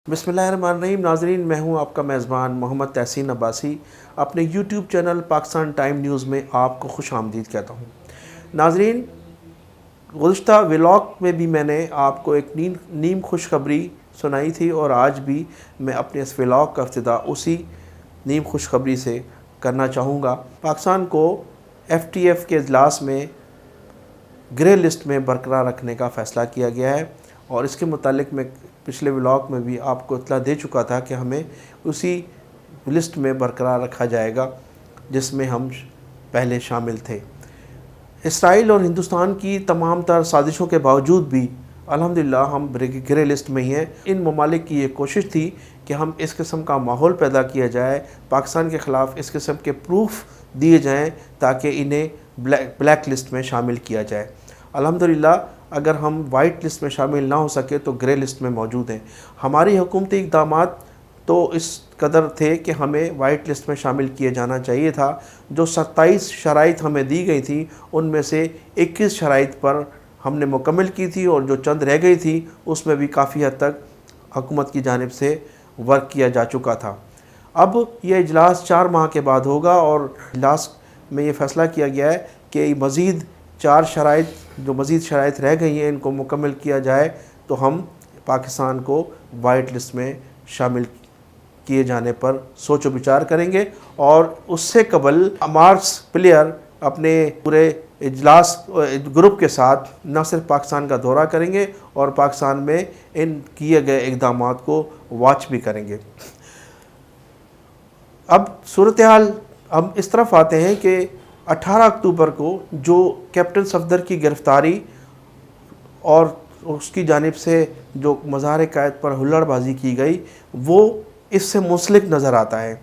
बिस्मिल्लाहिर्रहमानिर्रहीम। नाज़रीन, मैं हूं आपका मेज़बान मोहम्मद तहसीन अब्बासी। अपने YouTube channel Pakistan time news में आपको खुश आमदीद कहता हूं। नाज़रीन, गुज़िश्ता व्लॉग में भी मैंने आपको एक नीम खुशखबरी सुनाई थी और आज भी मैं अपने इस व्लॉग का इब्तिदा उसी नीम खुशखबरी से करना चाहूँगा। पाकिस्तान को FTF के इजलास में ग्रे लिस्ट में बरकरार रखने का फ़ैसला किया गया है और इसके मुतालिक मैं पिछले व्लॉग में भी आपको इत्तला दे चुका था कि हमें उसी लिस्ट में बरकरार रखा जाएगा जिसमें हम पहले शामिल थे। इसराइल और हिंदुस्तान की तमाम तर साजिशों के बावजूद भी अल्हम्दुलिल्लाह हम ग्रे लिस्ट में ही हैं। इन ममालिक की ये कोशिश थी कि हम इस किस्म का माहौल पैदा किया जाए, पाकिस्तान के ख़िलाफ़ इस किस्म के प्रूफ दिए जाएं ताकि इन्हें ब्लैक लिस्ट में शामिल किया जाए। अल्हम्दुलिल्लाह अगर हम वाइट लिस्ट में शामिल ना हो सके तो ग्रे लिस्ट में मौजूद हैं। हमारी हुकूमती इक़दामात तो इस कदर थे कि हमें वाइट लिस्ट में शामिल किए जाना चाहिए था। जो 27 शराइत हमें दी गई थी उनमें से 21 शराइत पर हमने मुकम्मल की थी और जो चंद रह गई थी उसमें भी काफ़ी हद तक हुकूमत की जानिब से वर्क किया जा चुका था। अब यह इजलास 4 माह के बाद होगा और इजलास में ये फ़ैसला किया गया है कि मज़ीद 4 शराइत जो मज़ीद शराइत रह गई हैं इनको मुकम्मल किया जाए तो हम पाकिस्तान को वाइट लिस्ट में शामिल किए जाने पर सोचो विचार करेंगे। और उससे कबल मार्क्स प्लेयर अपने पूरे इजलास ग्रुप के साथ न सिर्फ पाकिस्तान का दौरा करेंगे और पाकिस्तान में इन किए गए इक़दामात को वॉच भी करेंगे। अब सूरत हाल हम इस तरफ आते हैं कि 18 अक्टूबर को जो कैप्टन सफदर की गिरफ़्तारी और उसकी जानिब से जो मज़ार क़ैद पर हुल्लड़बाजी की गई वो इससे मुंसलिक नज़र आता है।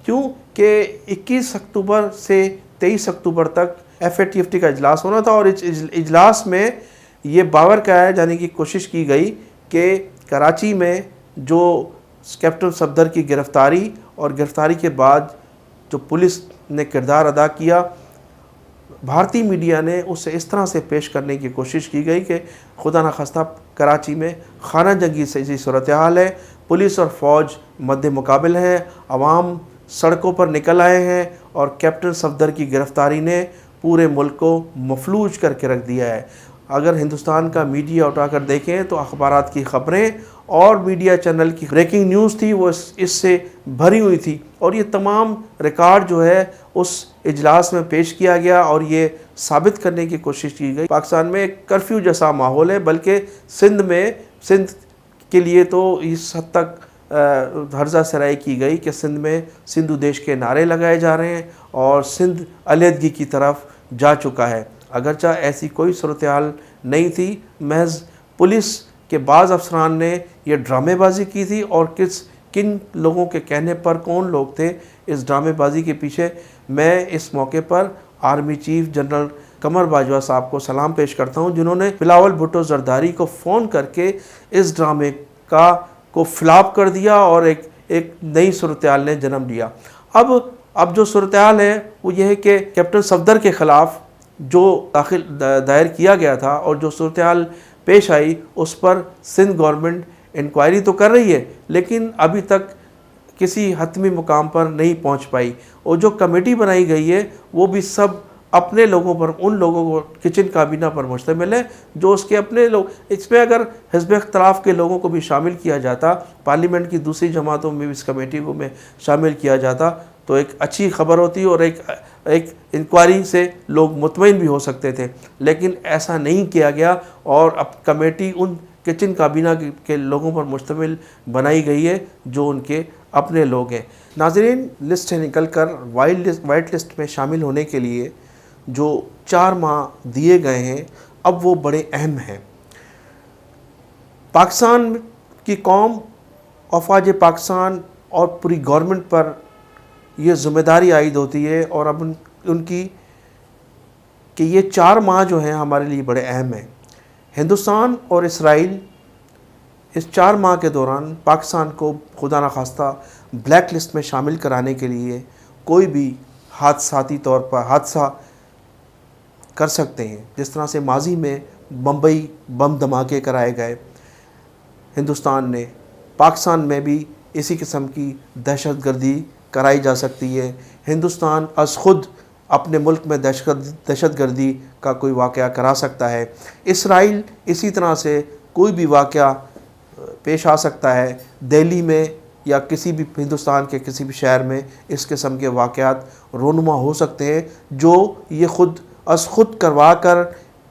क्यों कि 21 अक्टूबर से 23 अक्टूबर तक FATF का इजलास होना था और इस इजलास में ये बावर कराया जाने की कोशिश की गई कि कराची में जो कैप्टन सफदर की गिरफ़्तारी और गिरफ़्तारी के बाद जो पुलिस ने किरदार अदा किया, भारतीय मीडिया ने उसे इस तरह से पेश करने की कोशिश की गई कि खुदा न खास्ता कराची में खाना जंगी से ऐसी सूरत हाल है, पुलिस और फ़ौज मद्दे मुकाबिल हैं, अवाम सड़कों पर निकल आए हैं और कैप्टन सफदर की गिरफ़्तारी ने पूरे मुल्क को मफलूज करके रख दिया है। अगर हिंदुस्तान का मीडिया उठाकर देखें तो अखबारात की ख़बरें और मीडिया चैनल की ब्रेकिंग न्यूज़ थी वो इससे भरी हुई थी और ये तमाम रिकॉर्ड जो है उस इजलास में पेश किया गया और ये साबित करने की कोशिश की गई पाकिस्तान में एक कर्फ्यू जैसा माहौल है, बल्कि सिंध के लिए तो इस हद तक हर्जा सराई की गई कि सिंध में सिंधु देश के नारे लगाए जा रहे हैं और सिंध अलहदगी की तरफ जा चुका है। अगरचा ऐसी कोई सूरत हाल नहीं थी, महज पुलिस के बाज़ अफसरान ने यह ड्रामेबाजी की थी और किन लोगों के कहने पर कौन लोग थे इस ड्रामेबाजी के पीछे। मैं इस मौके पर आर्मी चीफ जनरल कमर बाजवा साहब को सलाम पेश करता हूं जिन्होंने बिलावल भुट्टो जरदारी को फ़ोन करके इस ड्रामे को फ्लॉप कर दिया और एक नई सूरत हाल ने जन्म लिया। अब जो सूरत हाल है वो ये है कि कैप्टन सफदर के ख़िलाफ़ जो दायर किया गया था और जो सूरत हाल पेश आई उस पर सिंध गवर्नमेंट इंक्वायरी तो कर रही है लेकिन अभी तक किसी हतमी मुकाम पर नहीं पहुंच पाई और जो कमेटी बनाई गई है वो भी सब अपने लोगों पर, उन लोगों को किचन काबीना पर मुश्तमिल है जो उसके अपने लोग। इसमें अगर हिज़्ब इख्तिलाफ़ के लोगों को भी शामिल किया जाता, पार्लियामेंट की दूसरी जमातों में भी इस कमेटी को में शामिल किया जाता तो एक अच्छी खबर होती और एक इंक्वायरी से लोग मुतमईन भी हो सकते थे, लेकिन ऐसा नहीं किया गया और अब कमेटी उन किचन काबीना के लोगों पर मुश्तमिल बनाई गई है जो उनके अपने लोग हैं। नाज़रीन, लिस्ट से निकल कर वाइट लिस्ट में शामिल होने के लिए जो 4 माह दिए गए हैं अब वो बड़े अहम हैं। पाकिस्तान की कौम, अफवाज पाकिस्तान और पूरी गवर्नमेंट पर ये ज़िम्मेदारी आयद होती है और अब उनकी कि ये 4 माह जो हैं हमारे लिए बड़े अहम हैं। हिंदुस्तान और इसराइल इस 4 माह के दौरान पाकिस्तान को खुदा न खास्ता ब्लैक लिस्ट में शामिल कराने के लिए कोई भी हादसाती तौर पर हादसा कर सकते हैं। जिस तरह से माजी में बम्बई बम धमाके कराए गए हिंदुस्तान ने پاکستان میں بھی اسی قسم کی دہشت گردی کرائی جا سکتی ہے۔ ہندوستان از خود اپنے ملک میں دہشت گردی کا کوئی واقعہ کرا سکتا ہے۔ اسرائیل اسی طرح سے کوئی بھی واقعہ پیش آ سکتا ہے۔ دہلی میں یا کسی بھی ہندوستان کے کسی بھی شہر میں اس قسم کے واقعات رونما ہو سکتے ہیں، جو یہ خود کروا کر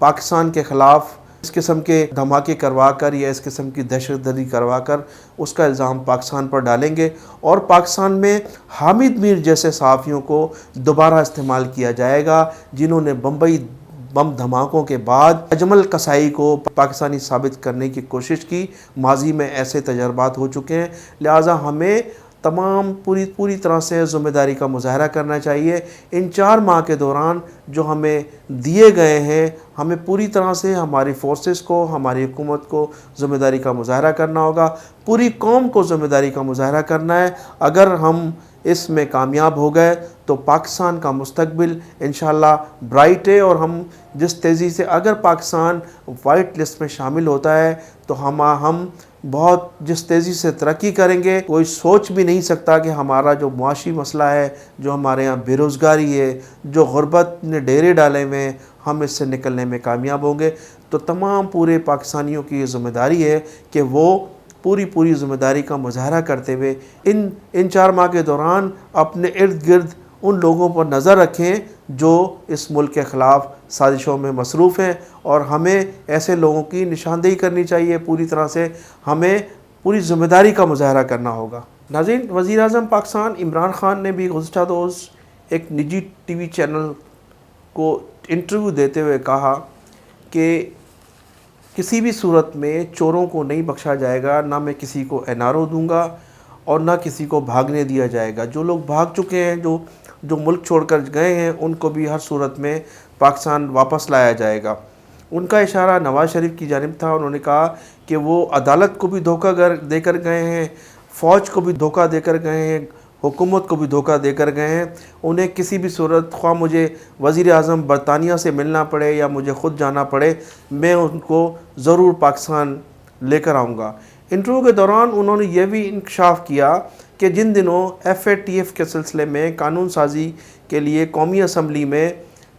پاکستان کے خلاف اس قسم کے دھماکے کروا کر یا اس قسم کی دہشت گردی کروا کر اس کا الزام پاکستان پر ڈالیں گے، اور پاکستان میں حامد میر جیسے صحافیوں کو دوبارہ استعمال کیا جائے گا، جنہوں نے بمبئی بم دھماکوں کے بعد اجمل قصائی کو پاکستانی ثابت کرنے کی کوشش کی۔ ماضی میں ایسے تجربات ہو چکے ہیں، لہٰذا ہمیں تمام پوری طرح سے ذمہ داری کا مظاہرہ کرنا چاہیے۔ ان 4 ماہ کے دوران جو ہمیں دیے گئے ہیں، ہمیں پوری طرح سے ہماری فورسز کو، ہماری حکومت کو ذمہ داری کا مظاہرہ کرنا ہوگا، پوری قوم کو ذمہ داری کا مظاہرہ کرنا ہے۔ اگر ہم اس میں کامیاب ہو گئے تو پاکستان کا مستقبل انشاءاللہ برائٹ ہے، اور ہم جس تیزی سے اگر پاکستان وائٹ لسٹ میں شامل ہوتا ہے تو ہم بہت جس تیزی سے ترقی کریں گے، کوئی سوچ بھی نہیں سکتا کہ ہمارا جو معاشی مسئلہ ہے، جو ہمارے یہاں بے روزگاری ہے، جو غربت نے ڈیرے ڈالے ہوئے ہیں، ہم اس سے نکلنے میں کامیاب ہوں گے۔ تو تمام پورے پاکستانیوں کی یہ ذمہ داری ہے کہ وہ پوری ذمہ داری کا مظاہرہ کرتے ہوئے ان 4 ماہ کے دوران اپنے ارد گرد ان لوگوں پر نظر رکھیں جو اس ملک کے خلاف سازشوں میں مصروف ہیں، اور ہمیں ایسے لوگوں کی نشاندہی کرنی چاہیے۔ پوری طرح سے ہمیں پوری ذمہ داری کا مظاہرہ کرنا ہوگا۔ ناظرین، وزیر اعظم پاکستان عمران خان نے بھی گزشتہ روز ایک نجی ٹی وی چینل کو انٹرویو دیتے ہوئے کہا کہ کسی بھی صورت میں چوروں کو نہیں بخشا جائے گا، نہ میں کسی کو NRO دوں گا اور نہ کسی کو بھاگنے دیا جائے گا۔ جو لوگ بھاگ چکے ہیں، جو ملک چھوڑ کر گئے ہیں، ان کو بھی ہر صورت میں پاکستان واپس لایا جائے گا۔ ان کا اشارہ نواز شریف کی جانب تھا۔ انہوں نے کہا کہ وہ عدالت کو بھی دھوکہ دے کر گئے ہیں، فوج کو بھی دھوکہ دے کر گئے ہیں، حکومت کو بھی دھوکہ دے کر گئے ہیں۔ انہیں کسی بھی صورت، خواہ مجھے وزیر اعظم برطانیہ سے ملنا پڑے یا مجھے خود جانا پڑے، میں ان کو ضرور پاکستان لے کر آؤں گا۔ انٹرویو کے دوران انہوں نے یہ بھی انکشاف کیا کہ جن دنوں FATF کے سلسلے میں قانون سازی کے لیے قومی اسمبلی میں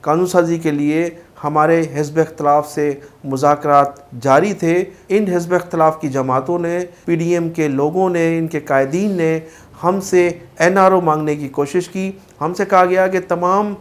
قانون سازی کے لیے ہمارے حزب اختلاف سے مذاکرات جاری تھے، ان حزب اختلاف کی جماعتوں نے، PDM کے لوگوں نے، ان کے قائدین نے ہم سے NRO مانگنے کی کوشش کی۔ ہم سے کہا گیا کہ تمام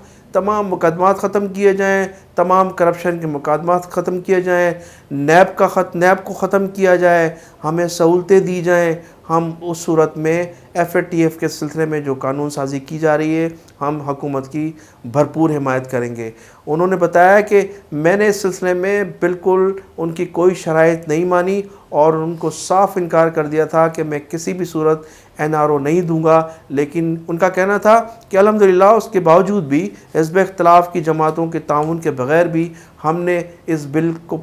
مقدمات ختم کیے جائیں، تمام کرپشن کے مقدمات ختم کیے جائیں، نیب کو ختم کیا جائے، ہمیں سہولتیں دی جائیں۔ ہم اس صورت میں FATF کے سلسلے میں جو قانون سازی کی جا رہی ہے، ہم حکومت کی بھرپور حمایت کریں گے۔ انہوں نے بتایا کہ میں نے اس سلسلے میں بالکل ان کی کوئی شرائط نہیں مانی اور ان کو صاف انکار کر دیا تھا کہ میں کسی بھی صورت NRO نہیں دوں گا، لیکن ان کا کہنا تھا کہ الحمدللہ اس کے باوجود بھی حزب اختلاف کی جماعتوں کے تعاون کے بغیر بھی ہم نے اس بل کو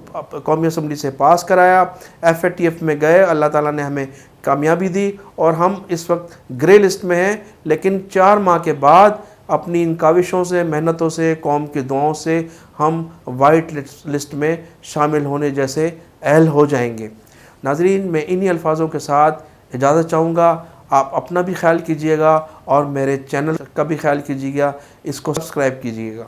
قومی اسمبلی سے پاس کرایا، FATF میں گئے، اللہ تعالیٰ نے ہمیں کامیابی دی اور ہم اس وقت گرے لسٹ میں ہیں، لیکن 4 ماہ کے بعد اپنی ان کاوشوں سے، محنتوں سے، قوم کی دعاؤں سے ہم وائٹ لسٹ میں شامل ہونے جیسے اہل ہو جائیں گے۔ ناظرین، میں انہی الفاظوں کے ساتھ اجازت چاہوں گا۔ آپ اپنا بھی خیال کیجئے گا اور میرے چینل کا بھی خیال کیجئے گا، اس کو سبسکرائب کیجئے گا۔